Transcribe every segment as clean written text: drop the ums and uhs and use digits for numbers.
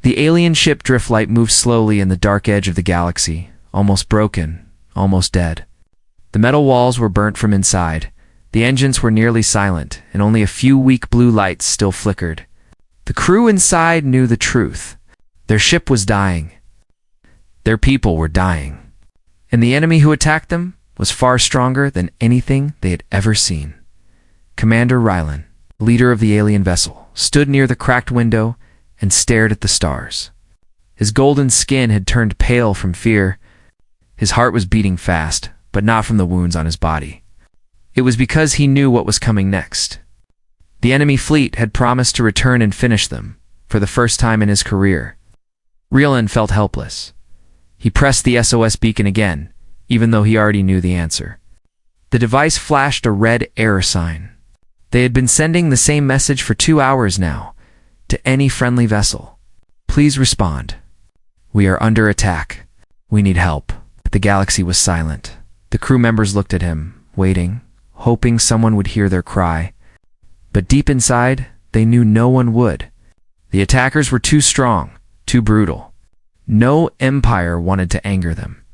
The alien ship Driftlight moved slowly in the dark edge of the galaxy, almost broken, almost dead. The metal walls were burnt from inside. The engines were nearly silent, and only a few weak blue lights still flickered. The crew inside knew the truth. Their ship was dying. Their people were dying. And the enemy who attacked them was far stronger than anything they had ever seen. Commander Rylan, leader of the alien vessel, stood near the cracked window and stared at the stars. His golden skin had turned pale from fear. His heart was beating fast, but not from the wounds on his body. It was because he knew what was coming next. The enemy fleet had promised to return and finish them, for the first time in his career. Rylan felt helpless. He pressed the SOS beacon again, even though he already knew the answer. The device flashed a red error sign. They had been sending the same message for 2 hours now, to any friendly vessel. Please respond. We are under attack. We need help. The galaxy was silent. The crew members looked at him, waiting, hoping someone would hear their cry. But deep inside, they knew no one would. The attackers were too strong, too brutal. No empire wanted to anger them.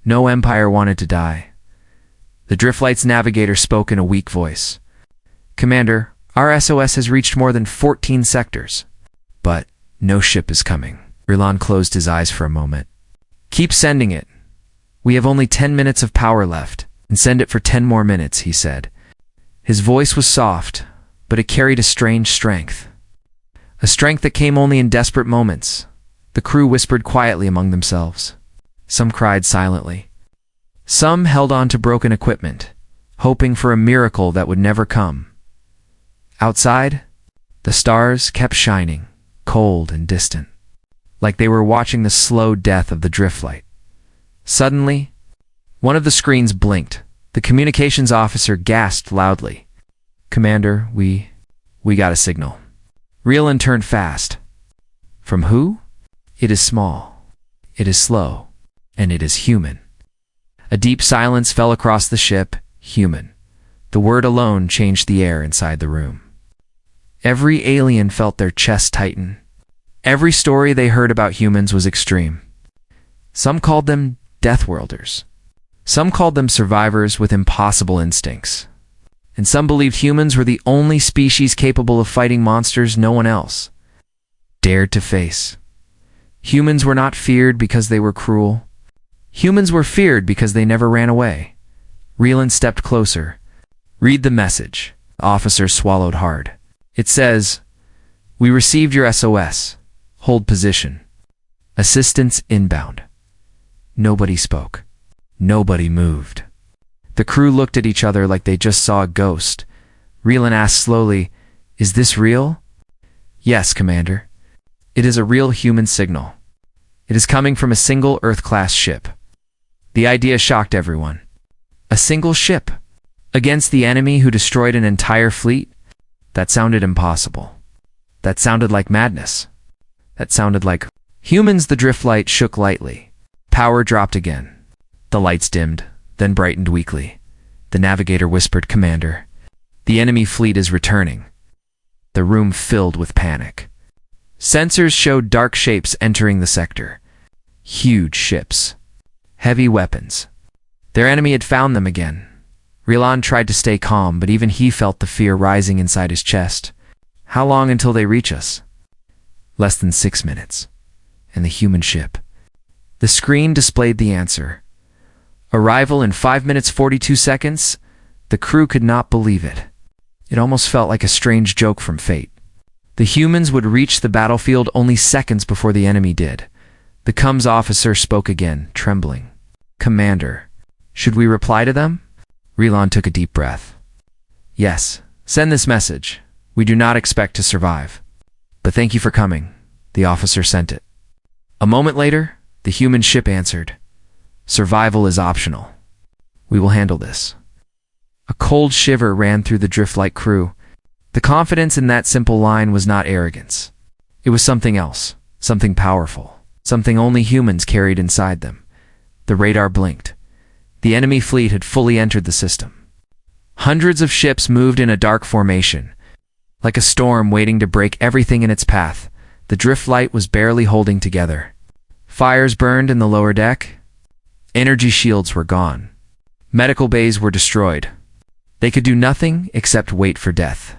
No empire wanted to die. The Driftlight's navigator spoke in a weak voice. Commander, our SOS has reached more than 14 sectors. But no ship is coming. Rylan closed his eyes for a moment. Keep sending it. We have only 10 minutes of power left, and send it for 10 more minutes, he said. His voice was soft, but it carried a strange strength. A strength that came only in desperate moments. The crew whispered quietly among themselves. Some cried silently. Some held on to broken equipment, hoping for a miracle that would never come. Outside, the stars kept shining, cold and distant, like they were watching the slow death of the Driftlight. Suddenly, one of the screens blinked. The communications officer gasped loudly. Commander, we got a signal. Rylan turned fast. From who? It is small. It is slow. And it is human. A deep silence fell across the ship. Human. The word alone changed the air inside the room. Every alien felt their chest tighten. Every story they heard about humans was extreme. Some called them Deathworlders. Some called them survivors with impossible instincts. And some believed humans were the only species capable of fighting monsters no one else dared to face. Humans were not feared because they were cruel. Humans were feared because they never ran away. Rylan stepped closer. Read the message. The officer swallowed hard. It says, We received your SOS. Hold position. Assistance inbound. Nobody spoke. Nobody moved. The crew looked at each other like they just saw a ghost. Rylan asked slowly, Is this real? Yes, Commander. It is a real human signal. It is coming from a single Earth-class ship. The idea shocked everyone. A single ship? Against the enemy who destroyed an entire fleet? That sounded impossible. That sounded like madness. That sounded like... Humans, the Driftlight shook lightly. Power dropped again. The lights dimmed, then brightened weakly. The navigator whispered, Commander, the enemy fleet is returning. The room filled with panic. Sensors showed dark shapes entering the sector. Huge ships. Heavy weapons. Their enemy had found them again. Rylan tried to stay calm, but even he felt the fear rising inside his chest. How long until they reach us? Less than 6 minutes. And the human ship. The screen displayed the answer. Arrival in 5 minutes 42 seconds. The crew could not believe it. It almost felt like a strange joke from fate. The humans would reach the battlefield only seconds before the enemy did. The comms officer spoke again, trembling. Commander, should we reply to them? Rylan took a deep breath. Yes, send this message. We do not expect to survive. But thank you for coming. The officer sent it. A moment later, the human ship answered. Survival is optional. We will handle this. A cold shiver ran through the Driftlight crew. The confidence in that simple line was not arrogance. It was something else, something powerful, something only humans carried inside them. The radar blinked. The enemy fleet had fully entered the system. Hundreds of ships moved in a dark formation, like a storm waiting to break everything in its path. The drift light was barely holding together. Fires burned in the lower deck. Energy shields were gone. Medical bays were destroyed. They could do nothing except wait for death.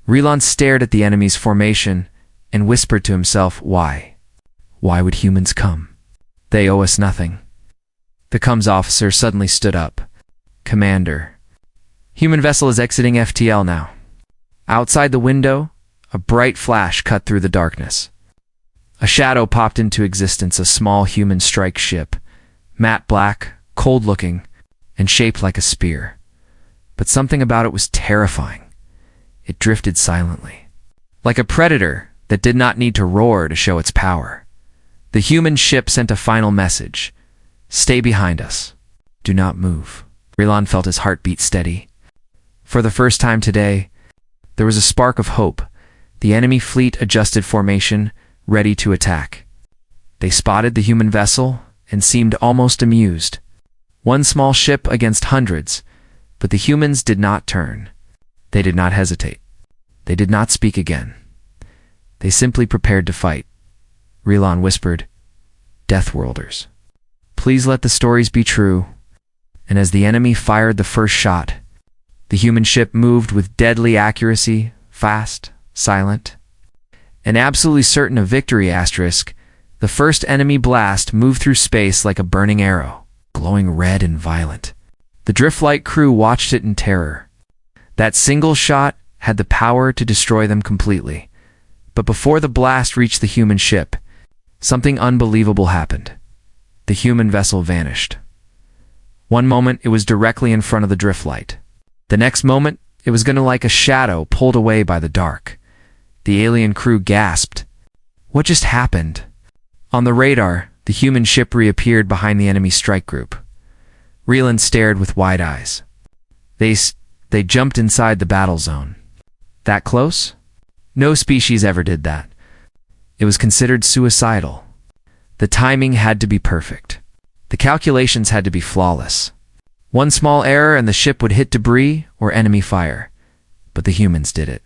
Relon stared at the enemy's formation and whispered to himself, why? Why would humans come? They owe us nothing. The comms officer suddenly stood up. Commander, human vessel is exiting FTL now. Outside the window, a bright flash cut through the darkness. A shadow popped into existence, a small human strike ship, matte black, cold-looking, and shaped like a spear. But something about it was terrifying. It drifted silently, like a predator that did not need to roar to show its power. The human ship sent a final message. Stay behind us. Do not move. Relon felt his heart beat steady. For the first time today, there was a spark of hope. The enemy fleet adjusted formation, ready to attack. They spotted the human vessel and seemed almost amused. One small ship against hundreds, but the humans did not turn. They did not hesitate. They did not speak again. They simply prepared to fight. Relon whispered, Deathworlders. Please let the stories be true. And as the enemy fired the first shot, the human ship moved with deadly accuracy, fast, silent, and absolutely certain of victory. The first enemy blast moved through space like a burning arrow, glowing red and violent. The Driftlight crew watched it in terror. That single shot had the power to destroy them completely. But before the blast reached the human ship, something unbelievable happened. The human vessel vanished. One moment it was directly in front of the Driftlight. The next moment it was going to like a shadow pulled away by the dark. The alien crew gasped. What just happened? On the radar, the human ship reappeared behind the enemy strike group. Relon stared with wide eyes. They jumped inside the battle zone. That close? No species ever did that. It was considered suicidal. The timing had to be perfect. The calculations had to be flawless. One small error and the ship would hit debris or enemy fire. But the humans did it.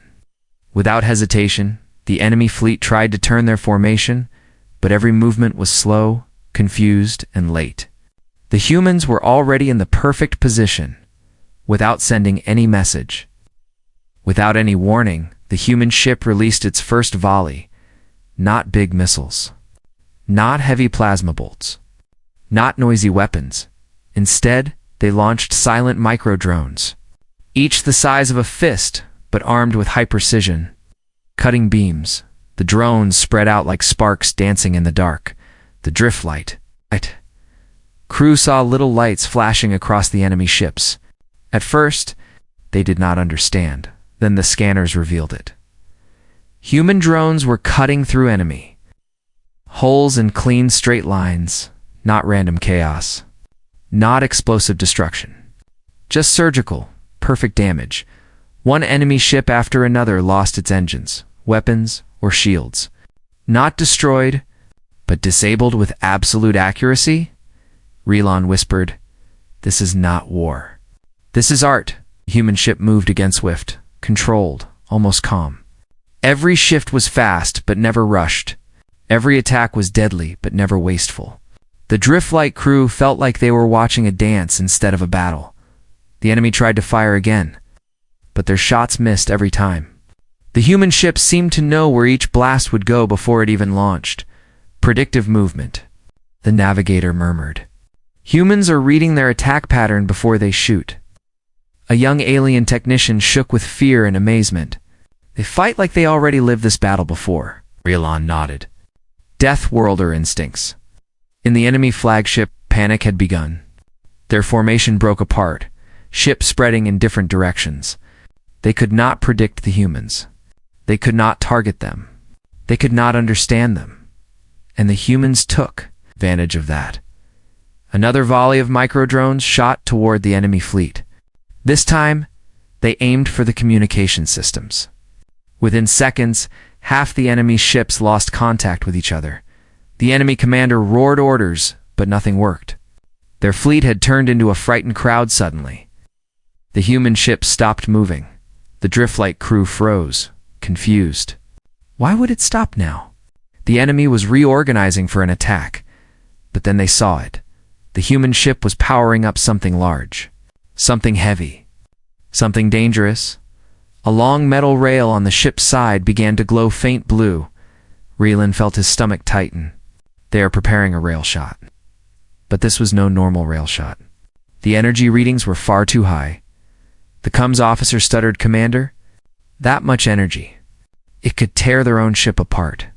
Without hesitation, the enemy fleet tried to turn their formation, but every movement was slow, confused, and late. The humans were already in the perfect position, without sending any message. Without any warning, the human ship released its first volley. Not big missiles. Not heavy plasma bolts. Not noisy weapons. Instead, they launched silent micro-drones, each the size of a fist, but armed with high-precision, cutting beams. The drones spread out like sparks dancing in the dark. The Driftlight crew saw little lights flashing across the enemy ships. At first, they did not understand. Then the scanners revealed it. Human drones were cutting through enemy. Holes in clean straight lines, not random chaos. Not explosive destruction. Just surgical, perfect damage. One enemy ship after another lost its engines, weapons, or shields. Not destroyed, but disabled with absolute accuracy? Relon whispered, This is not war. This is art. The human ship moved again swift, controlled, almost calm. Every shift was fast, but never rushed. Every attack was deadly, but never wasteful. The Driftlight crew felt like they were watching a dance instead of a battle. The enemy tried to fire again, but their shots missed every time. The human ship seemed to know where each blast would go before it even launched. Predictive movement. The navigator murmured. Humans are reading their attack pattern before they shoot. A young alien technician shook with fear and amazement. They fight like they already lived this battle before. Relon nodded. Deathworlder instincts. In the enemy flagship, panic had begun. Their formation broke apart, ships spreading in different directions. They could not predict the humans. They could not target them. They could not understand them. And the humans took advantage of that. Another volley of micro-drones shot toward the enemy fleet. This time, they aimed for the communication systems. Within seconds, half the enemy ships lost contact with each other. The enemy commander roared orders, but nothing worked. Their fleet had turned into a frightened crowd suddenly. The human ships stopped moving. The Driftlight crew froze, confused. Why would it stop now? The enemy was reorganizing for an attack, but then they saw it. The human ship was powering up something large, something heavy, something dangerous. A long metal rail on the ship's side began to glow faint blue. Raylan felt his stomach tighten. They are preparing a rail shot. But this was no normal rail shot. The energy readings were far too high. The comms officer stuttered, "Commander, that much energy. It could tear their own ship apart."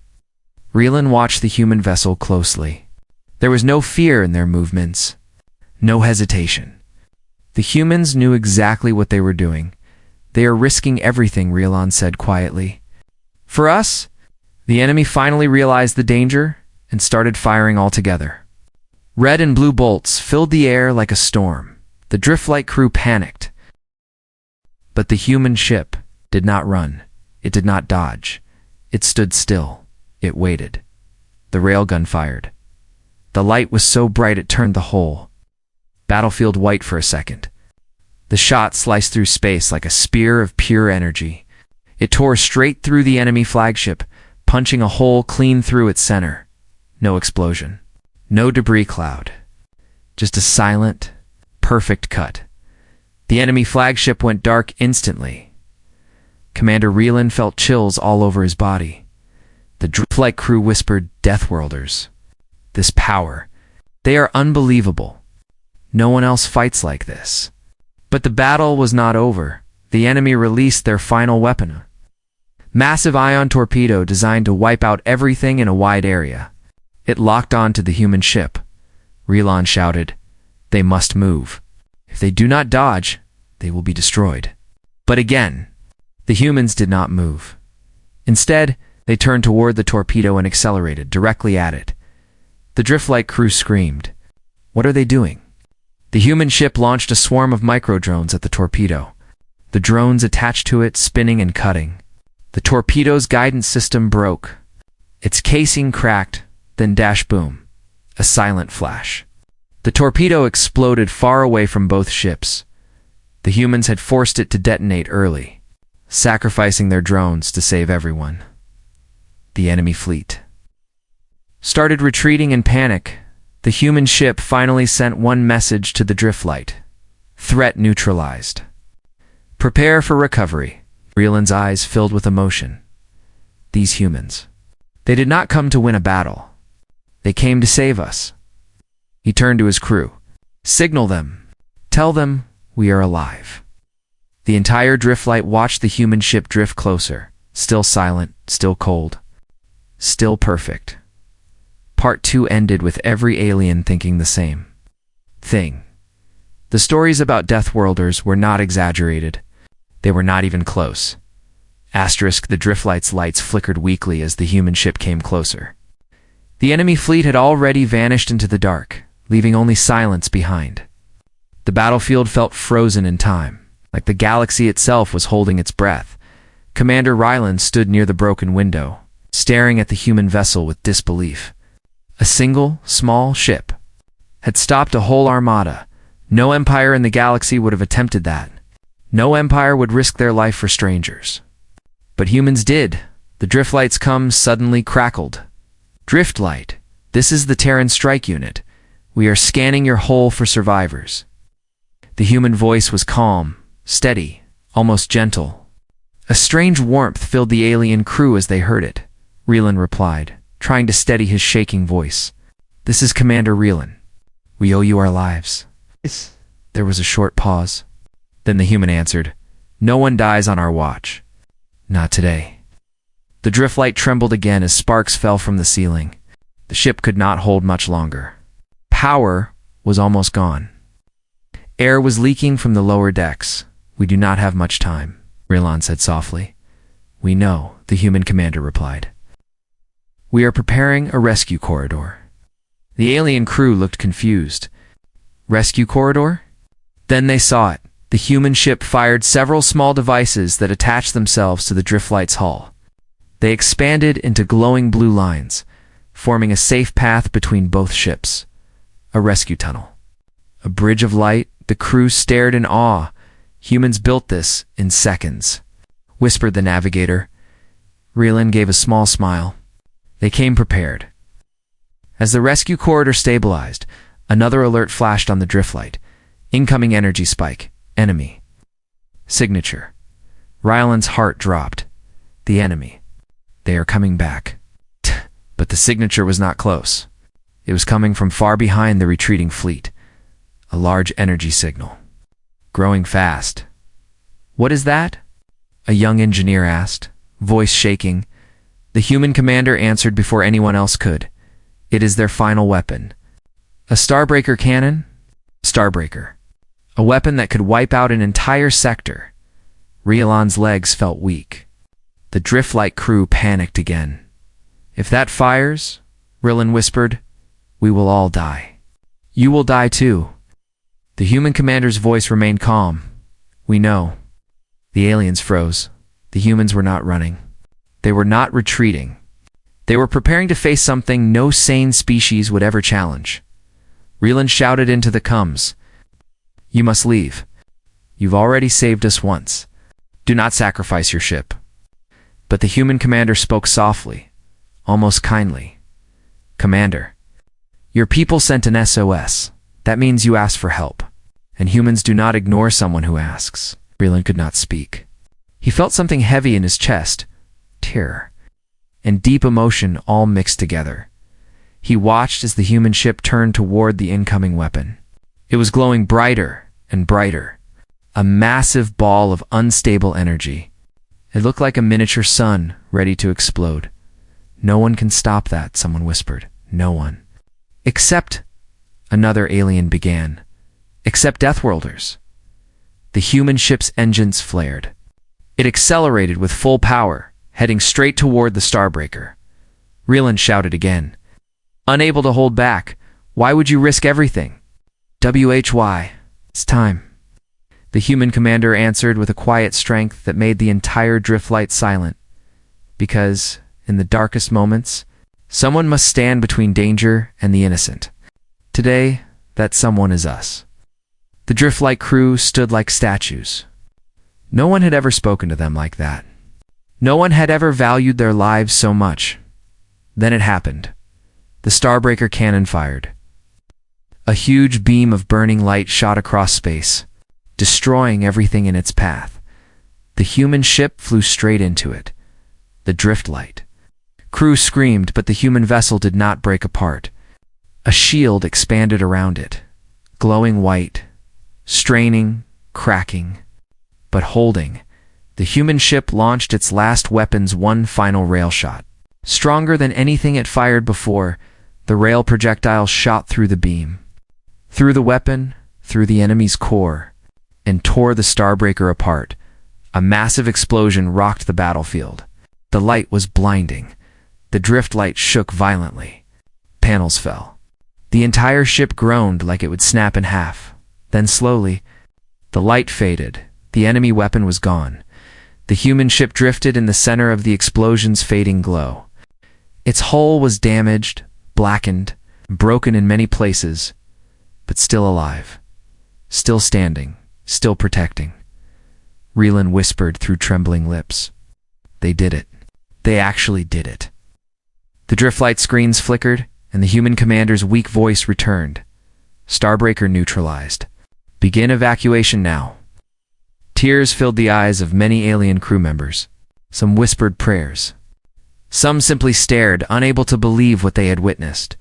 Raylan watched the human vessel closely. There was no fear in their movements, no hesitation. The humans knew exactly what they were doing. "They are risking everything," Raylan said quietly. "For us?" The enemy finally realized the danger and started firing all together. Red and blue bolts filled the air like a storm. The Driftlight crew panicked. But the human ship did not run. It did not dodge. It stood still. It waited. The railgun fired. The light was so bright it turned the whole battlefield white for a second. The shot sliced through space like a spear of pure energy. It tore straight through the enemy flagship, punching a hole clean through its center. No explosion. No debris cloud. Just a silent, perfect cut. The enemy flagship went dark instantly. Commander Raylan felt chills all over his body. The Driftlight crew whispered, "Deathworlders. This power. They are unbelievable. No one else fights like this." But the battle was not over. The enemy released their final weapon. Massive ion torpedo designed to wipe out everything in a wide area. It locked onto the human ship. Raylan shouted, "They must move. If they do not dodge, they will be destroyed." But again, the humans did not move. Instead, they turned toward the torpedo and accelerated directly at it. The Driftlight crew screamed. "What are they doing?" The human ship launched a swarm of micro-drones at the torpedo. The drones attached to it, spinning and cutting. The torpedo's guidance system broke. Its casing cracked, then dash boom. A silent flash. The torpedo exploded far away from both ships. The humans had forced it to detonate early, sacrificing their drones to save everyone. The enemy fleet started retreating in panic. The human ship finally sent one message to the Driftlight. "Threat neutralized. Prepare for recovery." Raylan's eyes filled with emotion. These humans. They did not come to win a battle. They came to save us. He turned to his crew. "Signal them. Tell them we are alive." The entire Driftlight watched the human ship drift closer. Still silent, still cold, still perfect. Part 2 ended with every alien thinking the same thing. The stories about Deathworlders were not exaggerated. They were not even close. Asterisk, the Driftlight's lights flickered weakly as the human ship came closer. The enemy fleet had already vanished into the dark, leaving only silence behind. The battlefield felt frozen in time, like the galaxy itself was holding its breath. Commander Raylan stood near the broken window, staring at the human vessel with disbelief. A single, small ship had stopped a whole armada. No empire in the galaxy would have attempted that. No empire would risk their life for strangers. But humans did. The Driftlight's comms suddenly crackled. "Driftlight, this is the Terran Strike Unit. We are scanning your hull for survivors." The human voice was calm, steady, almost gentle. A strange warmth filled the alien crew as they heard it. Raylan replied, trying to steady his shaking voice. "This is Commander Raylan. We owe you our lives." There was a short pause. Then the human answered, "No one dies on our watch. Not today." The Driftlight trembled again as sparks fell from the ceiling. The ship could not hold much longer. Power was almost gone. Air was leaking from the lower decks. "We do not have much time," Raylan said softly. "We know," the human commander replied. "We are preparing a rescue corridor." The alien crew looked confused. Rescue corridor? Then they saw it. The human ship fired several small devices that attached themselves to the Driftlight's hull. They expanded into glowing blue lines, forming a safe path between both ships. A rescue tunnel. A bridge of light. The crew stared in awe. "Humans built this in seconds," whispered the navigator. Rielan gave a small smile. They came prepared. As the rescue corridor stabilized, another alert flashed on the driftlight. Incoming energy spike. Enemy. Signature. Rielan's heart dropped. The enemy. They are coming back. But the signature was not close. It was coming from far behind the retreating fleet. A large energy signal. Growing fast. What is that? A young engineer asked, voice shaking. The human commander answered before anyone else could. It is their final weapon. A Starbreaker cannon? Starbreaker. A weapon that could wipe out an entire sector. Rielan's legs felt weak. The driftlight crew panicked again. If that fires, Rielan whispered, we will all die. You will die too. The human commander's voice remained calm. We know. The aliens froze. The humans were not running. They were not retreating. They were preparing to face something no sane species would ever challenge. Rielan shouted into the comms. You must leave. You've already saved us once. Do not sacrifice your ship. But the human commander spoke softly, almost kindly. Commander, your people sent an SOS. That means you asked for help. And humans do not ignore someone who asks. Rielan could not speak. He felt something heavy in his chest, terror, and deep emotion all mixed together. He watched as the human ship turned toward the incoming weapon. It was glowing brighter and brighter, a massive ball of unstable energy. It looked like a miniature sun ready to explode. No one can stop that, someone whispered. No one. Except, another alien began. Except Deathworlders. The human ship's engines flared. It accelerated with full power, heading straight toward the Starbreaker. Rielan shouted again. Unable to hold back, why would you risk everything? HFY. It's time. The human commander answered with a quiet strength that made the entire driftlight silent. Because, in the darkest moments, someone must stand between danger and the innocent. Today, that someone is us. The driftlight crew stood like statues. No one had ever spoken to them like that. No one had ever valued their lives so much. Then it happened. The Starbreaker cannon fired. A huge beam of burning light shot across space, destroying everything in its path. The human ship flew straight into it. The driftlight. Crew screamed, but the human vessel did not break apart. A shield expanded around it, glowing white, straining, cracking, but holding. The human ship launched its last weapon's one final rail shot. Stronger than anything it fired before, the rail projectile shot through the beam, through the weapon, through the enemy's core, and tore the Starbreaker apart. A massive explosion rocked the battlefield. The light was blinding. The driftlight shook violently. Panels fell. The entire ship groaned like it would snap in half. Then slowly, the light faded. The enemy weapon was gone. The human ship drifted in the center of the explosion's fading glow. Its hull was damaged, blackened, broken in many places, but still alive, still standing, still protecting. Rielan whispered through trembling lips. They did it. They actually did it. The driftlight screens flickered, and the human commander's weak voice returned. Starbreaker neutralized. Begin evacuation now. Tears filled the eyes of many alien crew members. Some whispered prayers. Some simply stared, unable to believe what they had witnessed.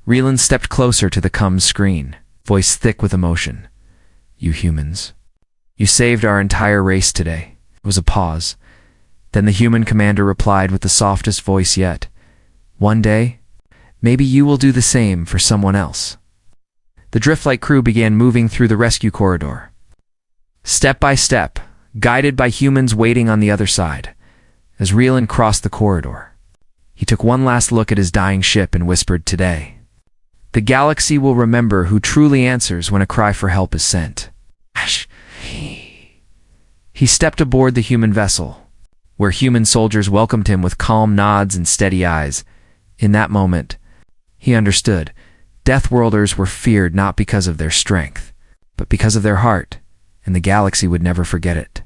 Rielan stepped closer to the comms screen, voice thick with emotion. You humans. You saved our entire race today. It was a pause. Then the human commander replied with the softest voice yet. One day, maybe you will do the same for someone else. The driftlight crew began moving through the rescue corridor. Step by step, guided by humans waiting on the other side. As Rielan crossed the corridor, he took one last look at his dying ship and whispered, today, the galaxy will remember who truly answers when a cry for help is sent. He stepped aboard the human vessel, where human soldiers welcomed him with calm nods and steady eyes. In that moment, he understood. Deathworlders were feared not because of their strength, but because of their heart, and the galaxy would never forget it.